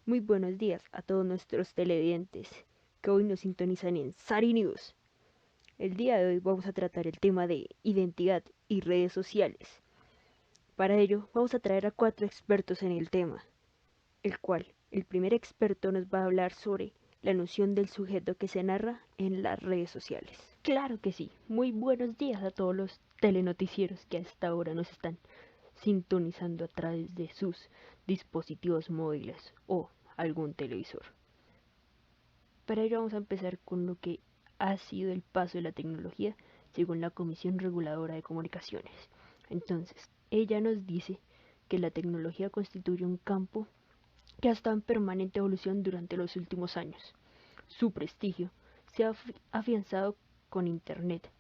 Muy buenos días a todos nuestros televidentes que hoy nos sintonizan en Sari News. El día de hoy vamos a tratar el tema de identidad y redes sociales. Para ello vamos a traer a 4 expertos en el tema, el primer experto nos va a hablar sobre la noción del sujeto que se narra en las redes sociales. Claro que sí, muy buenos días a todos los telenoticieros que a esta hora nos están sintonizando a través de sus dispositivos móviles o algún televisor. Para ello vamos a empezar con lo que ha sido el paso de la tecnología según la Comisión Reguladora de Comunicaciones. Entonces, ella nos dice que la tecnología constituye un campo que ha estado en permanente evolución durante los últimos años. Su prestigio se ha afianzado con Internet.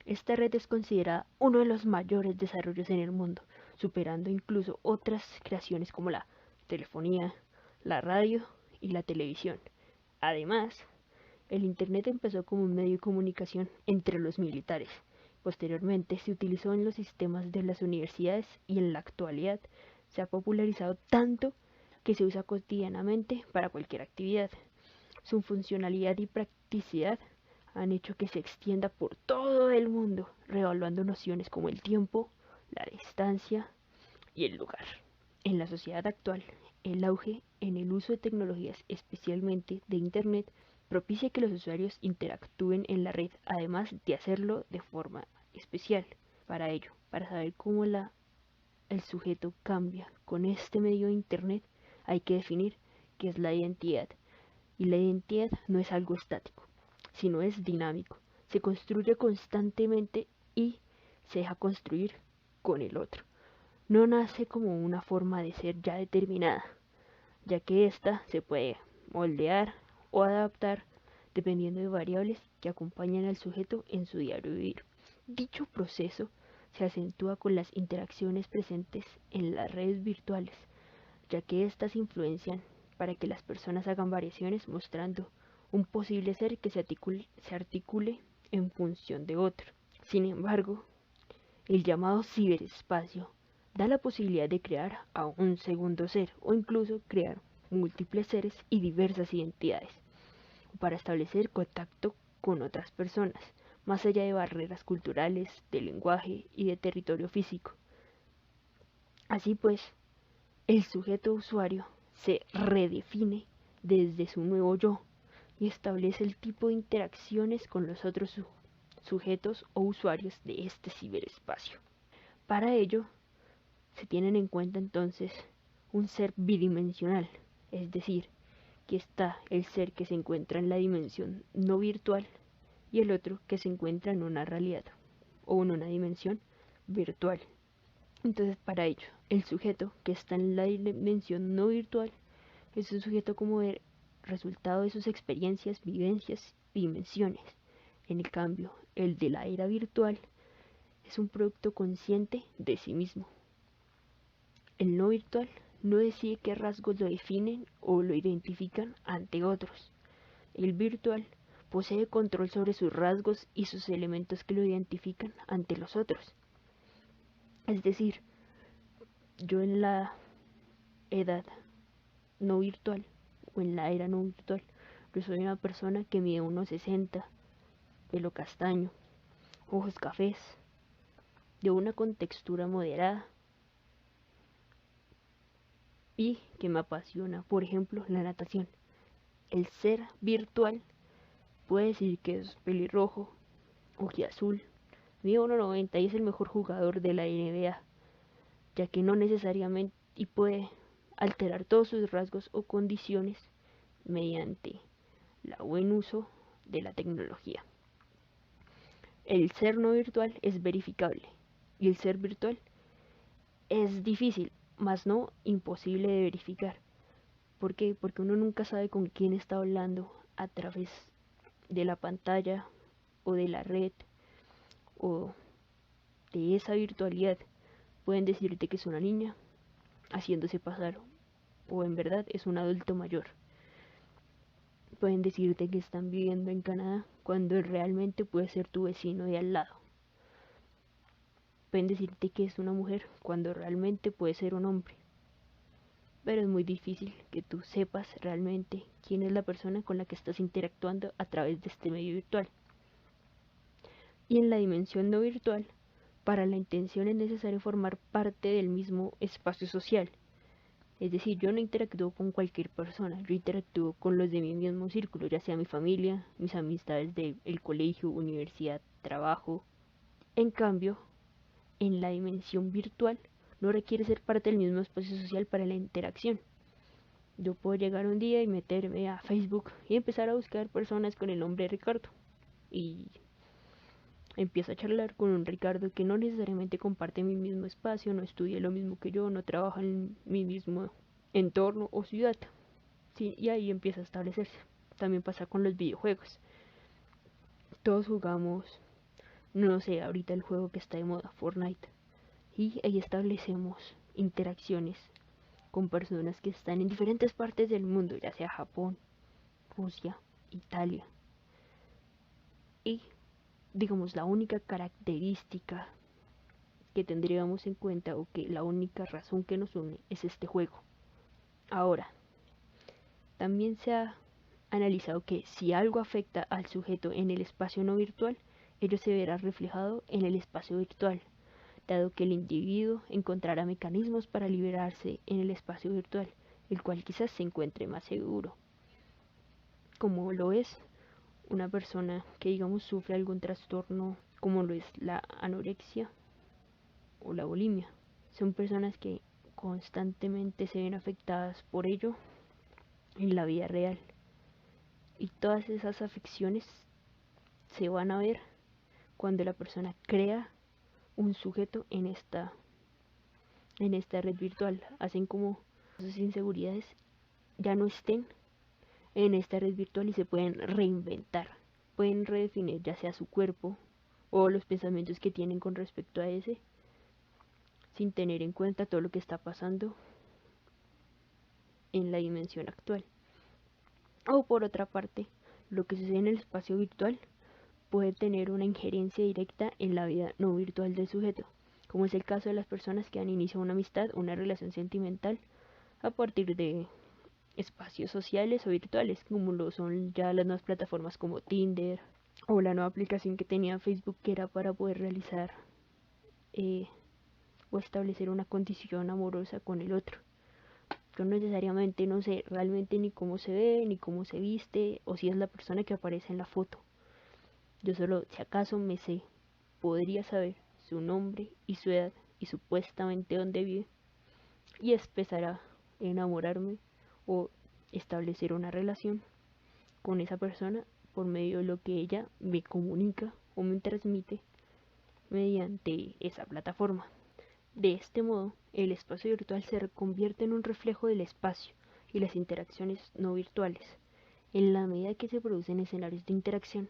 Esta red es considerada uno de los mayores desarrollos en el mundo, superando incluso otras creaciones como la telefonía, la radio y la televisión. Además, el Internet empezó como un medio de comunicación entre los militares. Posteriormente se utilizó en los sistemas de las universidades y en la actualidad se ha popularizado tanto que se usa cotidianamente para cualquier actividad. Su funcionalidad y practicidad han hecho que se extienda por todo el mundo, revaluando nociones como el tiempo, la distancia y el lugar. En la sociedad actual, el auge en el uso de tecnologías, especialmente de Internet, propicia que los usuarios interactúen en la red, además de hacerlo de forma especial. Para ello, para saber cómo el sujeto cambia con este medio de Internet, hay que definir qué es la identidad. Y la identidad no es algo estático, sino es dinámico. Se construye constantemente y se deja construir con el otro. No nace como una forma de ser ya determinada, ya que ésta se puede moldear o adaptar dependiendo de variables que acompañan al sujeto en su diario vivir. Dicho proceso se acentúa con las interacciones presentes en las redes virtuales, ya que éstas influencian para que las personas hagan variaciones mostrando un posible ser que se articule en función de otro. Sin embargo, el llamado ciberespacio da la posibilidad de crear a un segundo ser o incluso crear múltiples seres y diversas identidades para establecer contacto con otras personas, más allá de barreras culturales, de lenguaje y de territorio físico. Así pues, el sujeto usuario se redefine desde su nuevo yo y establece el tipo de interacciones con los otros sujetos o usuarios de este ciberespacio. Para ello, se tienen en cuenta entonces un ser bidimensional, es decir, que está el ser que se encuentra en la dimensión no virtual y el otro que se encuentra en una realidad o en una dimensión virtual. Entonces, para ello, el sujeto que está en la dimensión no virtual es un sujeto como el resultado de sus experiencias, vivencias y dimensiones. En el cambio, el de la era virtual es un producto consciente de sí mismo. El no virtual no decide qué rasgos lo definen o lo identifican ante otros. El virtual posee control sobre sus rasgos y sus elementos que lo identifican ante los otros. Es decir, yo en la edad no virtual o en la era no virtual, yo soy una persona que mide 1,60, pelo castaño, ojos cafés, de una contextura moderada y que me apasiona, por ejemplo, la natación. El ser virtual puede decir que es pelirrojo, ojiazul, mide 1,90 y es el mejor jugador de la NBA, ya que no necesariamente y puede alterar todos sus rasgos o condiciones mediante el buen uso de la tecnología. El ser no virtual es verificable y el ser virtual es difícil, mas no imposible de verificar. ¿Por qué? Porque uno nunca sabe con quién está hablando a través de la pantalla o de la red o de esa virtualidad. Pueden decirte que es una niña haciéndose pasar o en verdad es un adulto mayor. Pueden decirte que están viviendo en Canadá cuando realmente puede ser tu vecino de al lado. Pueden decirte que es una mujer cuando realmente puede ser un hombre. pero es muy difícil que tú sepas realmente quién es la persona con la que estás interactuando a través de este medio virtual. Y en la dimensión no virtual, para la intención es necesario formar parte del mismo espacio social. Es decir, yo no interactúo con cualquier persona, yo interactúo con los de mi mismo círculo, ya sea mi familia, mis amistades del colegio, universidad, trabajo. En cambio, en la dimensión virtual, no requiere ser parte del mismo espacio social para la interacción. Yo puedo llegar un día y meterme a Facebook y empezar a buscar personas con el nombre de Ricardo. Y empiezo a charlar con un Ricardo que no necesariamente comparte mi mismo espacio, no estudia lo mismo que yo, no trabaja en mi mismo entorno o ciudad. Sí, y ahí empieza a establecerse. También pasa con los videojuegos. Todos jugamos, no sé, ahorita el juego que está de moda, Fortnite. Y ahí establecemos interacciones con personas que están en diferentes partes del mundo, ya sea Japón, Rusia, Italia. Y digamos, la única característica que tendríamos en cuenta o que la única razón que nos une es este juego. Ahora, también se ha analizado que si algo afecta al sujeto en el espacio no virtual, ello se verá reflejado en el espacio virtual, dado que el individuo encontrará mecanismos para liberarse en el espacio virtual, el cual quizás se encuentre más seguro, como lo es una persona que digamos sufre algún trastorno como lo es la anorexia o la bulimia. Son personas que constantemente se ven afectadas por ello en la vida real. Y todas esas afecciones se van a ver cuando la persona crea un sujeto en esta red virtual. Hacen como sus inseguridades ya no estén en esta red virtual y se pueden reinventar. Pueden redefinir ya sea su cuerpo o los pensamientos que tienen con respecto a ese, sin tener en cuenta todo lo que está pasando en la dimensión actual. O por otra parte, lo que sucede en el espacio virtual puede tener una injerencia directa en la vida no virtual del sujeto, como es el caso de las personas que dan inicio a una amistad, una relación sentimental, a partir de espacios sociales o virtuales, como lo son ya las nuevas plataformas como Tinder, o la nueva aplicación que tenía Facebook que era para poder realizar eh, o establecer una condición amorosa con el otro. Yo necesariamente no sé realmente ni cómo se ve, ni cómo se viste, o si es la persona que aparece en la foto. Yo solo, si acaso me sé, podría saber su nombre y su edad y supuestamente dónde vive, y empezar a enamorarme o establecer una relación con esa persona por medio de lo que ella me comunica o me transmite mediante esa plataforma. De este modo, el espacio virtual se convierte en un reflejo del espacio y las interacciones no virtuales, en la medida que se producen escenarios de interacción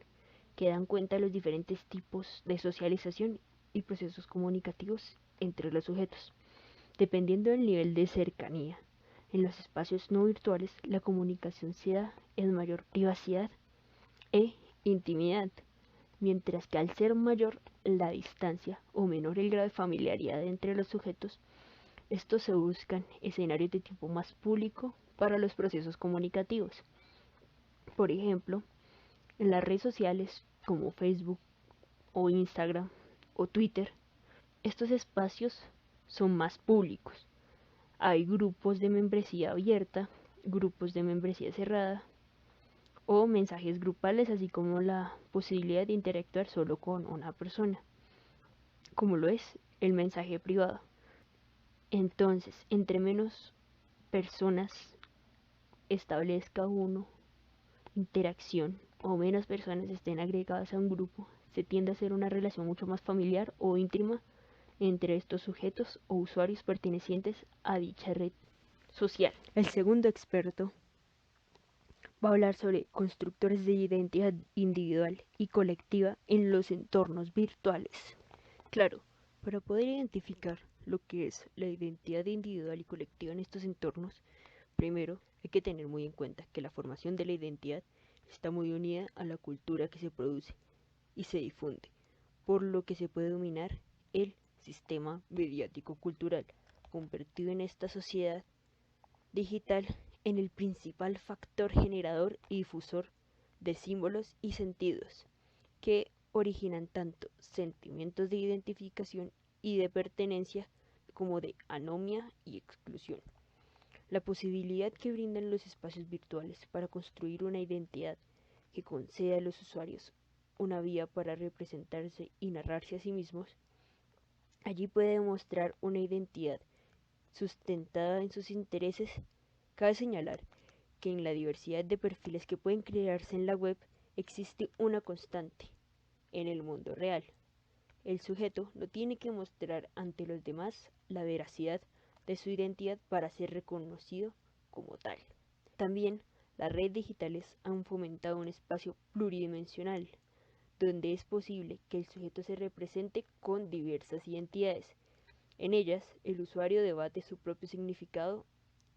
que dan cuenta de los diferentes tipos de socialización y procesos comunicativos entre los sujetos, dependiendo del nivel de cercanía. En los espacios no virtuales, la comunicación se da en mayor privacidad e intimidad, mientras que al ser mayor la distancia o menor el grado de familiaridad entre los sujetos, estos se buscan escenarios de tipo más público para los procesos comunicativos. Por ejemplo, en las redes sociales como Facebook o Instagram o Twitter, estos espacios son más públicos. Hay grupos de membresía abierta, grupos de membresía cerrada o mensajes grupales, así como la posibilidad de interactuar solo con una persona, como lo es el mensaje privado. Entonces, entre menos personas establezca uno interacción o menos personas estén agregadas a un grupo, se tiende a hacer una relación mucho más familiar o íntima entre estos sujetos o usuarios pertenecientes a dicha red social. El segundo experto va a hablar sobre constructores de identidad individual y colectiva en los entornos virtuales. Claro, para poder identificar lo que es la identidad individual y colectiva en estos entornos, primero hay que tener muy en cuenta que la formación de la identidad está muy unida a la cultura que se produce y se difunde, por lo que se puede dominar el sistema mediático cultural convertido en esta sociedad digital en el principal factor generador y difusor de símbolos y sentidos que originan tanto sentimientos de identificación y de pertenencia como de anomia y exclusión. La posibilidad que brindan los espacios virtuales para construir una identidad que conceda a los usuarios una vía para representarse y narrarse a sí mismos, allí puede demostrar una identidad sustentada en sus intereses. Cabe señalar que en la diversidad de perfiles que pueden crearse en la web existe una constante. En el mundo real, el sujeto no tiene que mostrar ante los demás la veracidad de su identidad para ser reconocido como tal. También las redes digitales han fomentado un espacio pluridimensional, donde es posible que el sujeto se represente con diversas identidades. En ellas, el usuario debate su propio significado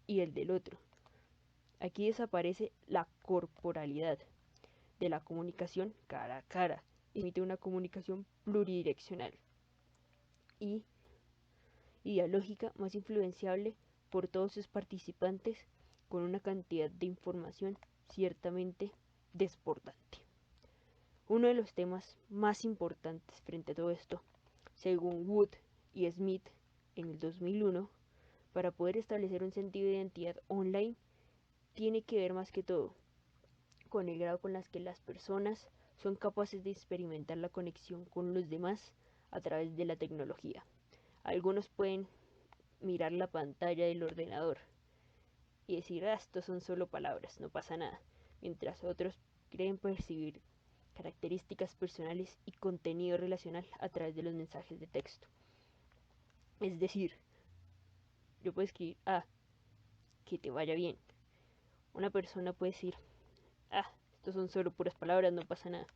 y el del otro. Aquí desaparece la corporalidad de la comunicación cara a cara y emite una comunicación pluridireccional y ideológica más influenciable por todos sus participantes, con una cantidad de información ciertamente desbordante. Uno de los temas más importantes frente a todo esto, según Wood y Smith en el 2001, para poder establecer un sentido de identidad online, tiene que ver más que todo con el grado con las que las personas son capaces de experimentar la conexión con los demás a través de la tecnología. Algunos pueden mirar la pantalla del ordenador y decir, estos son solo palabras, no pasa nada, mientras otros creen percibir características personales y contenido relacional a través de los mensajes de texto. Es decir, yo puedo escribir, que te vaya bien. Una persona puede decir, estos son solo puras palabras, no pasa nada.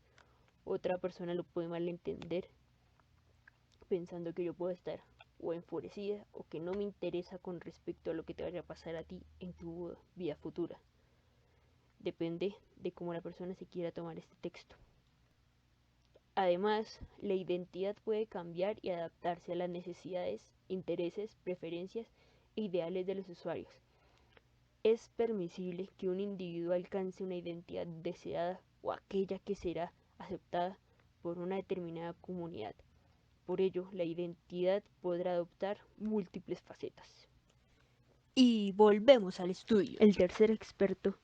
Otra persona lo puede malentender pensando que yo puedo estar o enfurecida o que no me interesa con respecto a lo que te vaya a pasar a ti en tu vida futura. Depende de cómo la persona se quiera tomar este texto. Además, la identidad puede cambiar y adaptarse a las necesidades, intereses, preferencias e ideales de los usuarios. Es permisible que un individuo alcance una identidad deseada o aquella que será aceptada por una determinada comunidad. Por ello, la identidad podrá adoptar múltiples facetas. Y volvemos al estudio. El tercer experto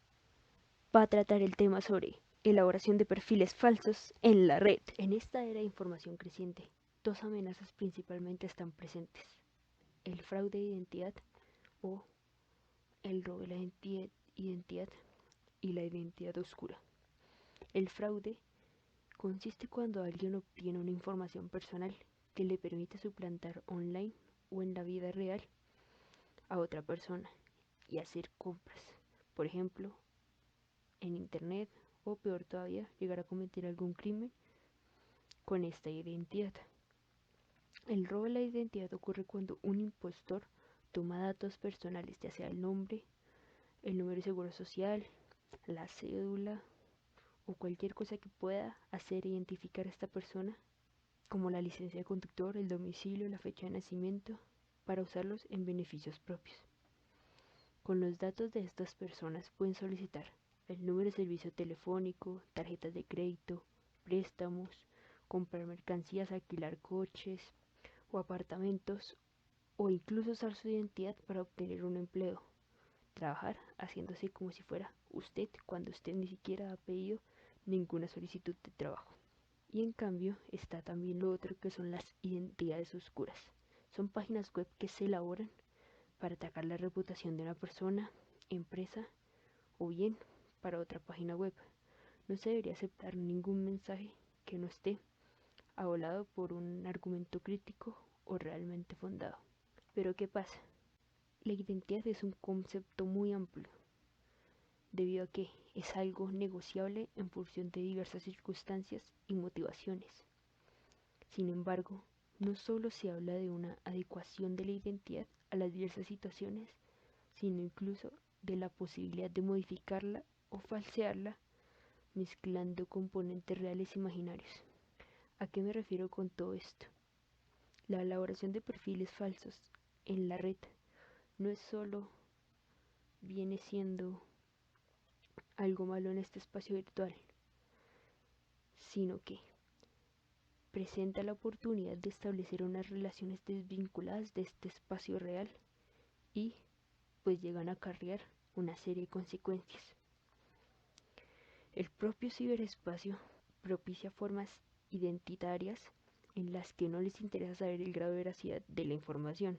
va a tratar el tema sobre elaboración de perfiles falsos en la red. En esta era de información creciente, dos amenazas principalmente están presentes: el fraude de identidad o el robo de la identidad y la identidad oscura. El fraude consiste cuando alguien obtiene una información personal que le permite suplantar online o en la vida real a otra persona y hacer compras, por ejemplo, en internet, o peor todavía, llegar a cometer algún crimen con esta identidad. El robo de la identidad ocurre cuando un impostor toma datos personales, ya sea el nombre, el número de seguro social, la cédula o cualquier cosa que pueda hacer identificar a esta persona, como la licencia de conductor, el domicilio, la fecha de nacimiento, para usarlos en beneficios propios. Con los datos de estas personas pueden solicitar el número de servicio telefónico, tarjetas de crédito, préstamos, comprar mercancías, alquilar coches o apartamentos, o incluso usar su identidad para obtener un empleo. Trabajar haciéndose como si fuera usted cuando usted ni siquiera ha pedido ninguna solicitud de trabajo. Y en cambio está también lo otro, que son las identidades oscuras. Son páginas web que se elaboran para atacar la reputación de una persona, empresa o bien para otra página web. No se debería aceptar ningún mensaje que no esté avalado por un argumento crítico o realmente fundado. Pero ¿qué pasa? La identidad es un concepto muy amplio, debido a que es algo negociable en función de diversas circunstancias y motivaciones. Sin embargo, no solo se habla de una adecuación de la identidad a las diversas situaciones, sino incluso de la posibilidad de modificarla o falsearla mezclando componentes reales e imaginarios. ¿A qué me refiero con todo esto? La elaboración de perfiles falsos en la red no es solo viene siendo algo malo en este espacio virtual, sino que presenta la oportunidad de establecer unas relaciones desvinculadas de este espacio real y pues llegan a acarrear una serie de consecuencias. El propio ciberespacio propicia formas identitarias en las que no les interesa saber el grado de veracidad de la información,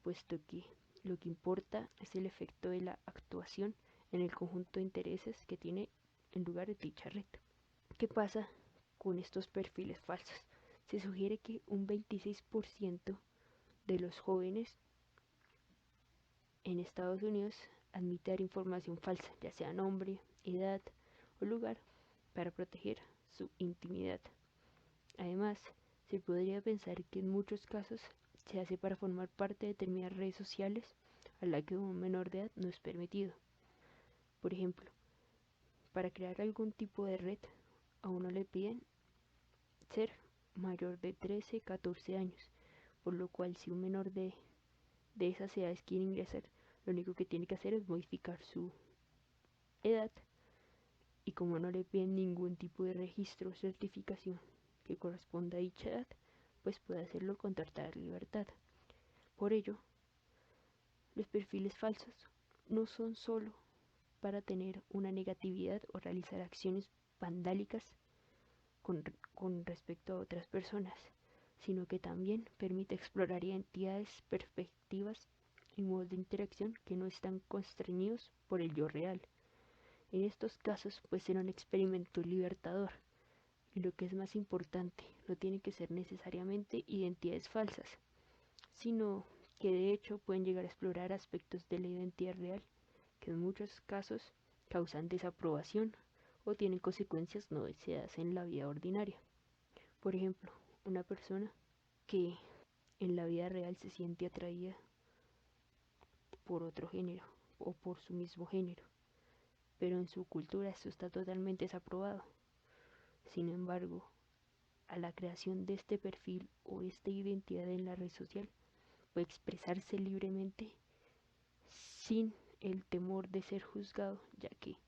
puesto que lo que importa es el efecto de la actuación en el conjunto de intereses que tiene en lugar de dicha red. ¿Qué pasa con estos perfiles falsos? Se sugiere que un 26% de los jóvenes en Estados Unidos admite dar información falsa, ya sea nombre, edad o lugar, para proteger su intimidad. Además, se podría pensar que en muchos casos se hace para formar parte de determinadas redes sociales a la que un menor de edad no es permitido. Por ejemplo, para crear algún tipo de red, a uno le piden ser mayor de 13, 14 años, por lo cual si un menor de esas edades quiere ingresar, lo único que tiene que hacer es modificar su edad y como no le piden ningún tipo de registro o certificación que corresponda a dicha edad, pues puede hacerlo con total libertad. Por ello, los perfiles falsos no son solo para tener una negatividad o realizar acciones vandálicas con respecto a otras personas, sino que también permite explorar identidades, perspectivas y modos de interacción que no están constreñidos por el yo real. En estos casos puede ser un experimento libertador, y lo que es más importante, no tiene que ser necesariamente identidades falsas, sino que de hecho pueden llegar a explorar aspectos de la identidad real que en muchos casos causan desaprobación o tienen consecuencias no deseadas en la vida ordinaria. Por ejemplo, una persona que en la vida real se siente atraída por otro género o por su mismo género, pero en su cultura esto está totalmente desaprobado. Sin embargo, a la creación de este perfil o esta identidad en la red social puede expresarse libremente sin el temor de ser juzgado, ya que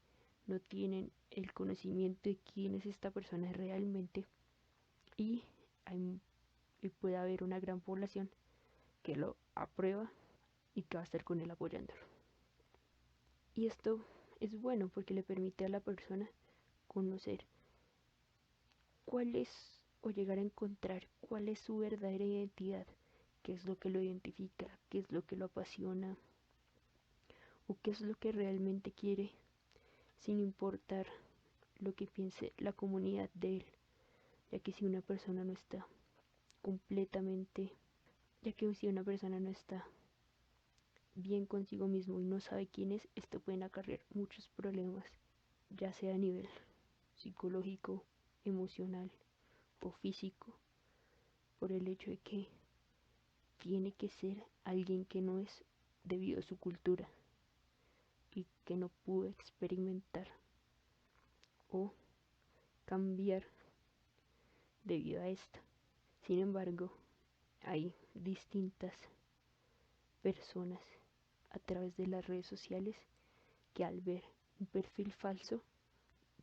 no tienen el conocimiento de quién es esta persona realmente y, y puede haber una gran población que lo aprueba y que va a estar con él apoyándolo. Y esto es bueno porque le permite a la persona conocer cuál es o llegar a encontrar cuál es su verdadera identidad, qué es lo que lo identifica, qué es lo que lo apasiona o qué es lo que realmente quiere, sin importar lo que piense la comunidad de él, ya que si una persona no está completamente, ya que si una persona no está bien consigo mismo y no sabe quién es, esto puede acarrear muchos problemas, ya sea a nivel psicológico, emocional o físico, por el hecho de que tiene que ser alguien que no es debido a su cultura y que no pudo experimentar o cambiar debido a esta. Sin embargo, hay distintas personas a través de las redes sociales que al ver un perfil falso,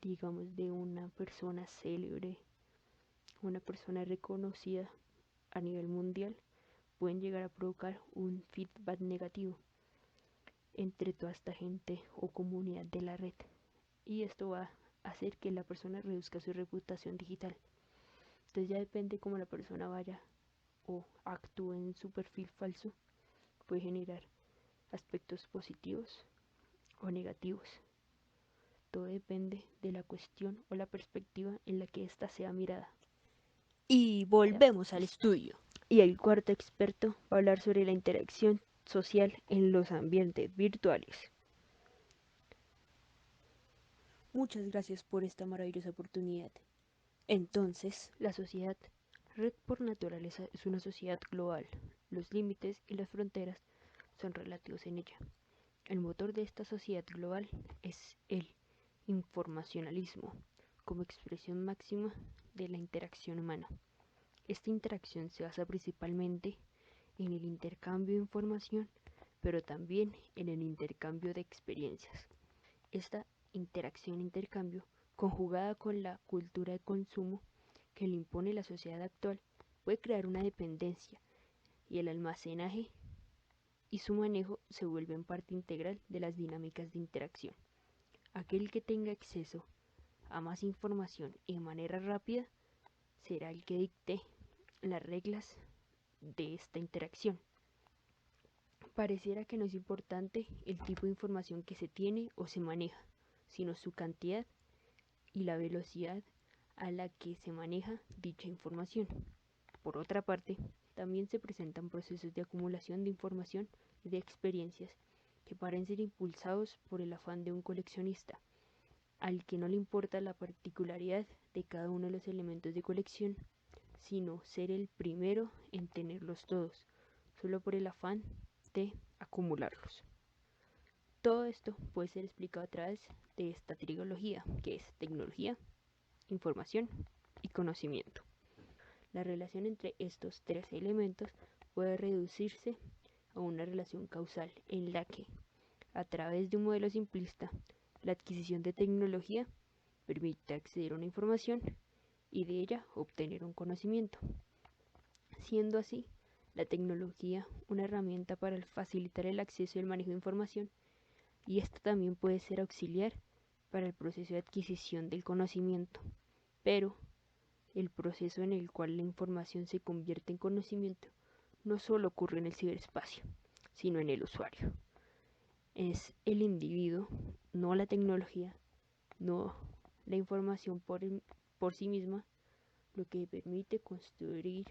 digamos de una persona célebre, una persona reconocida a nivel mundial, pueden llegar a provocar un feedback negativo entre toda esta gente o comunidad de la red. Y esto va a hacer que la persona reduzca su reputación digital. Entonces ya depende cómo la persona vaya o actúe en su perfil falso, puede generar aspectos positivos o negativos. Todo depende de la cuestión o la perspectiva en la que ésta sea mirada. Y volvemos al estudio. Y el cuarto experto va a hablar sobre la interacción social en los ambientes virtuales. Muchas gracias por esta maravillosa oportunidad. Entonces, La sociedad, red por naturaleza, es una sociedad global. Los límites y las fronteras son relativos en ella. El motor de esta sociedad global es el informacionalismo, como expresión máxima de la interacción humana. Esta interacción se basa principalmente en el intercambio de información, pero también en el intercambio de experiencias. Esta interacción-intercambio, conjugada con la cultura de consumo que le impone la sociedad actual, puede crear una dependencia, y el almacenaje y su manejo se vuelven parte integral de las dinámicas de interacción. Aquel que tenga acceso a más información y de manera rápida será el que dicte las reglas de esta interacción. Pareciera que no es importante el tipo de información que se tiene o se maneja, sino su cantidad y la velocidad a la que se maneja dicha información. Por otra parte, también se presentan procesos de acumulación de información y de experiencias que parecen ser impulsados por el afán de un coleccionista, al que no le importa la particularidad de cada uno de los elementos de colección, sino ser el primero en tenerlos todos, solo por el afán de acumularlos. Todo esto puede ser explicado a través de esta trilogía, que es tecnología, información y conocimiento. La relación entre estos tres elementos puede reducirse a una relación causal en la que, a través de un modelo simplista, la adquisición de tecnología permite acceder a una información y de ella obtener un conocimiento, siendo así la tecnología una herramienta para facilitar el acceso y el manejo de información, y esta también puede ser auxiliar para el proceso de adquisición del conocimiento, pero el proceso en el cual la información se convierte en conocimiento no solo ocurre en el ciberespacio, sino en el usuario. Es el individuo, no la tecnología, no la información por sí misma, lo que permite construir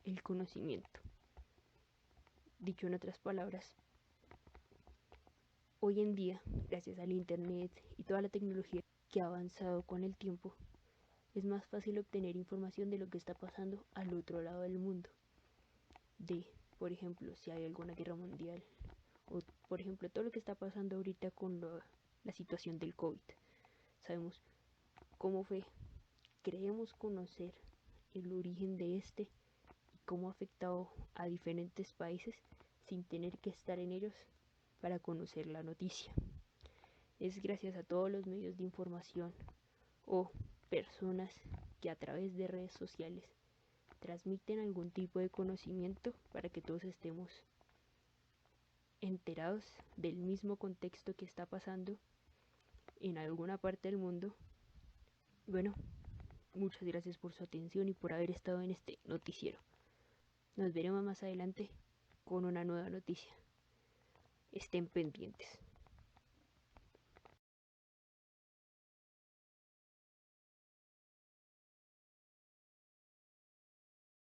el conocimiento. Dicho en otras palabras, hoy en día, gracias al Internet y toda la tecnología que ha avanzado con el tiempo, es más fácil obtener información de lo que está pasando al otro lado del mundo. Por ejemplo, si hay alguna guerra mundial, o por ejemplo todo lo que está pasando ahorita con la situación del COVID. Sabemos cómo fue, creemos conocer el origen de este y cómo ha afectado a diferentes países sin tener que estar en ellos para conocer la noticia. Es gracias a todos los medios de información o personas que a través de redes sociales transmiten algún tipo de conocimiento para que todos estemos enterados del mismo contexto que está pasando en alguna parte del mundo. Bueno, muchas gracias por su atención y por haber estado en este noticiero. Nos veremos más adelante con una nueva noticia. Estén pendientes.